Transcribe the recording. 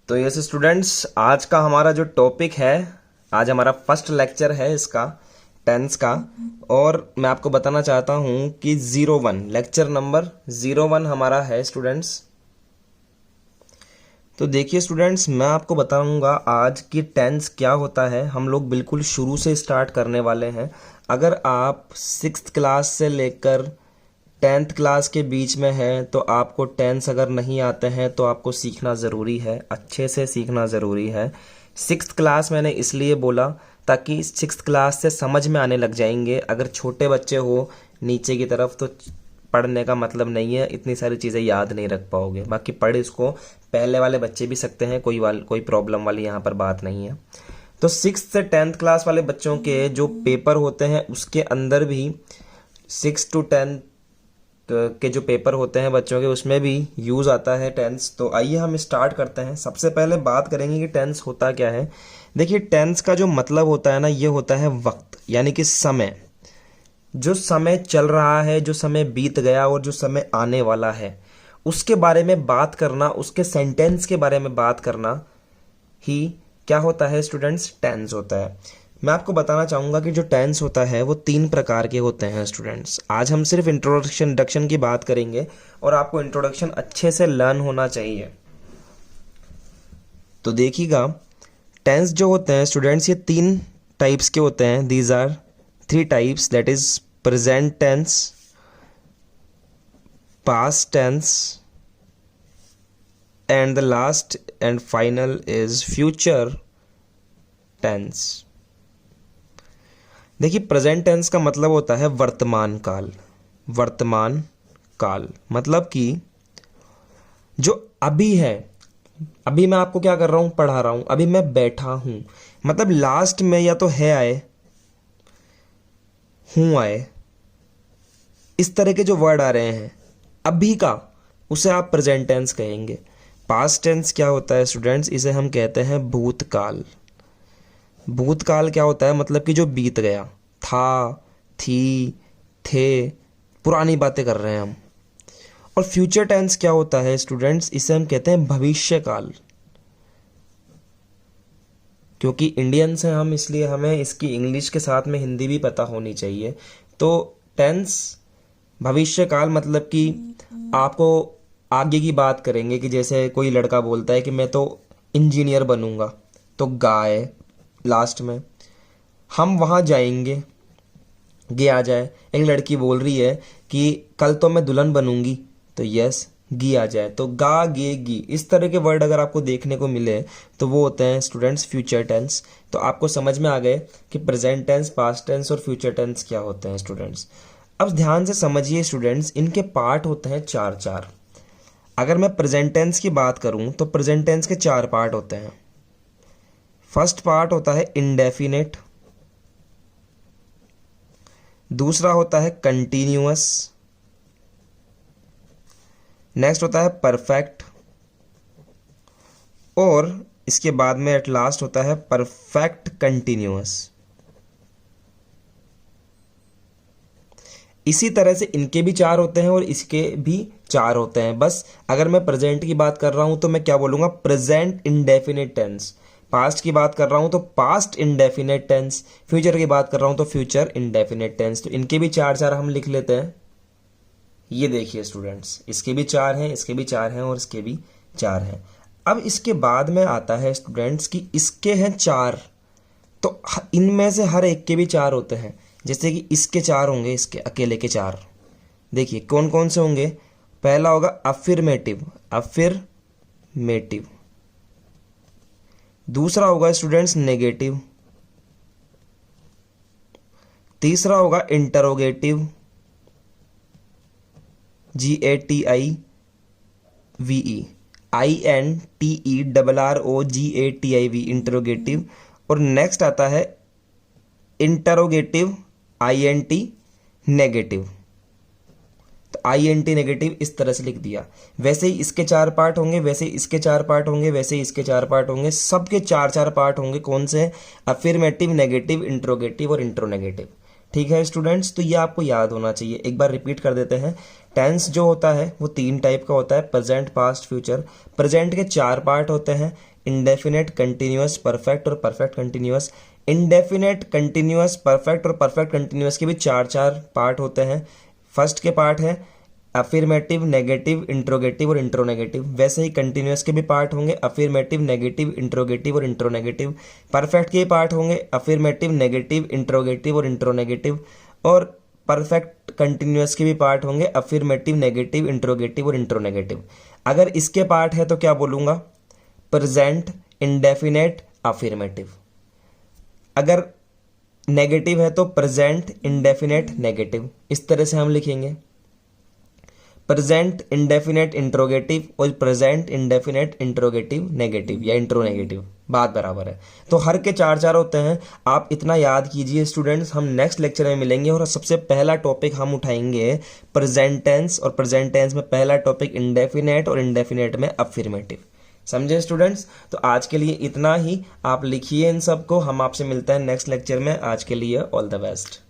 तो yes students, आज का हमारा जो टॉपिक है, आज हमारा फर्स्ट लेक्चर है इसका टेंस का। और मैं आपको बताना चाहता हूँ कि 01 लेक्चर नंबर 01 हमारा है स्टूडेंट्स। तो देखिए स्टूडेंट्स, मैं आपको बताऊंगा आज कि टेंस क्या होता है। हम लोग बिल्कुल शुरू से स्टार्ट करने वाले हैं। अगर आप 6th क्लास से लेकर 10th क्लास के बीच में है तो आपको टेंस अगर नहीं आते हैं तो आपको सीखना ज़रूरी है, अच्छे से सीखना ज़रूरी है। 6th क्लास मैंने इसलिए बोला ताकि 6th क्लास से समझ में आने लग जाएंगे। अगर छोटे बच्चे हो नीचे की तरफ तो पढ़ने का मतलब नहीं है, इतनी सारी चीज़ें याद नहीं रख पाओगे। बाकी पढ़ इसको पहले वाले बच्चे भी सकते हैं, कोई प्रॉब्लम वाली यहाँ पर बात नहीं है। तो 6th से 10th क्लास वाले बच्चों के जो पेपर होते हैं उसके अंदर भी 6 to 10 के जो पेपर होते हैं बच्चों के उसमें भी यूज़ आता है टेंस। तो आइए हम स्टार्ट करते हैं। सबसे पहले बात करेंगे कि टेंस होता क्या है। देखिए, टेंस का जो मतलब होता है ना, ये होता है वक्त, यानी कि समय। जो समय चल रहा है, जो समय बीत गया और जो समय आने वाला है, उसके बारे में बात करना, उसके सेंटेंस के बारे में बात करना ही क्या होता है स्टूडेंट्स, टेंस होता है। मैं आपको बताना चाहूँगा कि जो टेंस होता है वो 3 प्रकार के होते हैं स्टूडेंट्स। आज हम सिर्फ इंट्रोडक्शन की बात करेंगे और आपको इंट्रोडक्शन अच्छे से लर्न होना चाहिए। तो देखिएगा, टेंस जो होते हैं स्टूडेंट्स, ये 3 टाइप्स के होते हैं। These are 3 types, that is present tense, past tense, and the last and final is future tense. देखिए, प्रेजेंट टेंस का मतलब होता है वर्तमान काल। वर्तमान काल मतलब कि जो अभी है, अभी मैं आपको क्या कर रहा हूं, पढ़ा रहा हूं, अभी मैं बैठा हूं, मतलब लास्ट में या तो है आए, हूं आए, इस तरह के जो वर्ड आ रहे हैं अभी का, उसे आप प्रेजेंट टेंस कहेंगे। पास्ट टेंस क्या होता है स्टूडेंट्स, इसे हम कहते हैं भूतकाल। भूतकाल क्या होता है, मतलब कि जो बीत गया, था, थी, थे, पुरानी बातें कर रहे हैं हम। और फ्यूचर टेंस क्या होता है स्टूडेंट्स, इसे हम कहते हैं भविष्यकाल। क्योंकि इंडियंस हैं हम, इसलिए हमें इसकी इंग्लिश के साथ में हिंदी भी पता होनी चाहिए। तो टेंस भविष्यकाल मतलब कि आपको आगे की बात करेंगे कि जैसे कोई लड़का बोलता है कि मैं तो इंजीनियर बनूंगा, तो गाय लास्ट में, हम वहाँ जाएंगे, गे आ जाए। एक लड़की बोल रही है कि कल तो मैं दुल्हन बनूंगी, तो यस गी आ जाए। तो गा, गे, गी, इस तरह के वर्ड अगर आपको देखने को मिले तो वो होते हैं स्टूडेंट्स फ्यूचर टेंस। तो आपको समझ में आ गए कि प्रेजेंट टेंस, पास्ट टेंस और फ्यूचर टेंस क्या होते हैं स्टूडेंट्स। अब ध्यान से समझिए स्टूडेंट्स, इनके पार्ट होते हैं 4-4। अगर मैं प्रेजेंट टेंस की बात करूं तो प्रेजेंट टेंस के 4 पार्ट होते हैं। फर्स्ट पार्ट होता है इंडेफिनेट, दूसरा होता है कंटिन्यूअस, नेक्स्ट होता है परफेक्ट, और इसके बाद में एट लास्ट होता है परफेक्ट कंटिन्यूअस। इसी तरह से इनके भी 4 होते हैं और इसके भी 4 होते हैं। बस अगर मैं प्रेजेंट की बात कर रहा हूं तो मैं क्या बोलूंगा, प्रेजेंट इंडेफिनिट टेंस। पास्ट की बात कर रहा हूं तो पास्ट इंडेफिनिट टेंस। फ्यूचर की बात कर रहा हूं तो फ्यूचर इंडेफिनिट टेंस। तो इनके भी 4-4 हम लिख लेते हैं। ये देखिए स्टूडेंट्स, इसके भी 4 हैं, इसके भी 4 हैं और इसके भी 4 हैं। अब इसके बाद में आता है स्टूडेंट्स कि इसके हैं 4, तो इनमें से हर एक के भी 4 होते हैं। जैसे कि इसके 4 होंगे, इसके अकेले के 4। देखिए कौन कौन से होंगे। पहला होगा अफर्मेटिव, अफर्मेटिव। दूसरा होगा स्टूडेंट्स नेगेटिव। तीसरा होगा इंटरोगेटिव, GATIVE, INTERROGATIV, इंटरोगेटिव। और नेक्स्ट आता है इंटरोगेटिव, INT नेगेटिव। तो INT नेगेटिव इस तरह से लिख दिया। वैसे ही इसके 4 पार्ट होंगे, वैसे ही इसके 4 पार्ट होंगे, वैसे ही इसके 4 पार्ट होंगे। सबके 4-4 पार्ट होंगे। कौन से, अफर्मेटिव, नेगेटिव, इंटरोगेटिव और इंट्रोनेगेटिव। ठीक है स्टूडेंट्स, तो ये आपको याद होना चाहिए। एक बार रिपीट कर देते हैं। टेंस जो होता है वो 3 टाइप का होता है, प्रेजेंट, पास्ट, फ्यूचर। प्रेजेंट के 4 पार्ट होते हैं, इंडेफिनेट कंटिन्यूअस परफेक्ट और perfect continuous. Indefinite continuous perfect और परफेक्ट कंटिन्यूअस के भी चार पार्ट होते हैं। फर्स्ट के पार्ट है अफर्मेटिव, नेगेटिव, इंट्रोगेटिव और इंट्रोनेगेटिव। वैसे ही कंटिन्यूअस के भी पार्ट होंगे अफर्मेटिव, नेगेटिव, इंट्रोगेटिव और इंट्रोनेगेटिव। परफेक्ट के पार्ट होंगे अफर्मेटिव, नेगेटिव, इंट्रोगेटिव और इंट्रोनेगेटिव। और परफेक्ट कंटिन्यूअस के भी पार्ट होंगे अफर्मेटिव, नेगेटिव, इंट्रोगेटिव और इंट्रोनेगेटिव। अगर इसके पार्ट है तो क्या बोलूंगा? Present, indefinite, affirmative. अगर नेगेटिव है तो प्रेजेंट, इंडेफिनेट, नेगेटिव। इस तरह से हम लिखेंगे प्रेजेंट इंडेफिनेट इंट्रोगेटिव और प्रेजेंट इंडेफिनेट इंट्रोगेटिव नेगेटिव या इंट्रोनेगेटिव, बात बराबर है। तो हर के चार होते हैं। आप इतना याद कीजिए स्टूडेंट्स। हम नेक्स्ट लेक्चर में मिलेंगे और सबसे पहला टॉपिक हम उठाएंगे प्रेजेंट टेंस, और प्रेजेंट टेंस में पहला टॉपिक इंडेफिनेट और इंडेफिनेट में अफर्मेटिव। समझे स्टूडेंट्स? तो आज के लिए इतना ही। आप लिखिए इन सबको। हम आपसे मिलते हैं नेक्स्ट लेक्चर में। आज के लिए ऑल द बेस्ट।